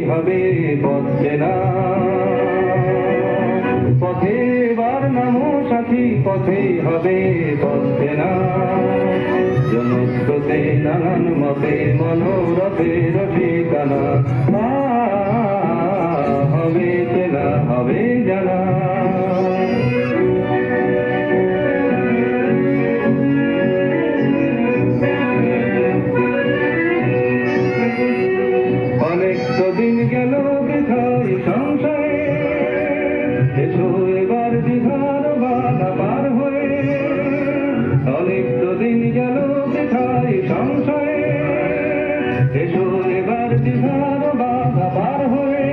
হবে পথ চেনা। পথে বার নামো সাথী, পথেই হবে পথ চেনা। জনস্রোতে নানান মতে মনোরথের ঠিকানা। হবে চেনা, হবে জানা। অনেক তো দিন গেল বৃথাই সংসারে, এসো এবার দীঘার বাধা পার হয়ে। অনেক তো দিন গেল বৃথাই সংসারে, এসো এবার দীঘার বাধা পার হয়ে।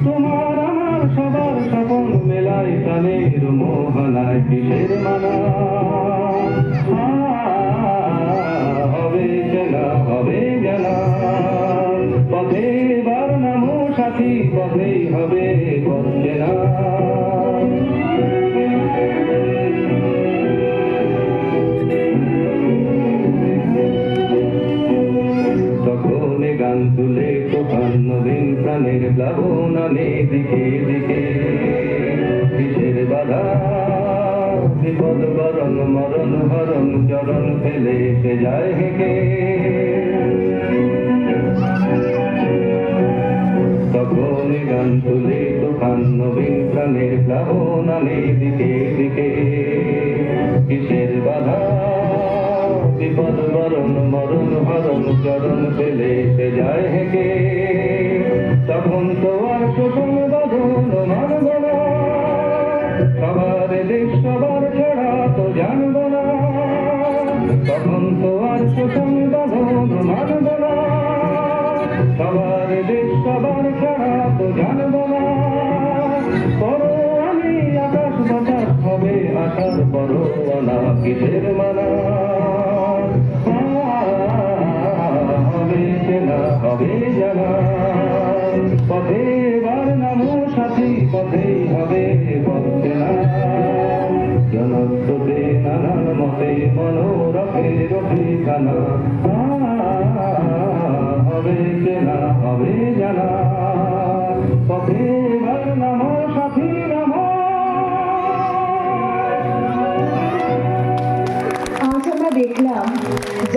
তোমার আমার সবার স্বপন মেলায় প্রাণের মোহনায় কিসের মানা। হবে চেনা, হবে জানা। পথে বার নামো সাথী, পথেই হবে পথ চেনা। তখন গান তুলে তুফান নবীন প্রাণের প্লাবন আনে দিকে দিকে। কিসের বাধা, বিপদ বরণ মরণ হরণ চরণ ফেলে সে যায় হেঁকে। তখন গান তুলে তুফান নবীন প্রাণের প্লাবন আনে দিকে দিকে। কিসের বাধা, বিপদ বরণ মরণ হরণ চরণ ফেলে সে যায় হেঁকে। তখন তো আর শোষণ বাঁধন মানব না, সবার দেশ সবার ছাড়া তো জানব না। তখন তো আর শোষণ বাঁধন মানব না, সবার দেশ সবার ছাড়া তো জানব না। করো আমি আকাশ বাতাস হবে আশার পরোয়ানা, কিসের মানা। হবে চেনা, হবে জানা। পথে বার নামো সাথী, পথেই হবে পথ চেনা। জনস্রোতে নানান মতে মনোরথের ঠিকানা।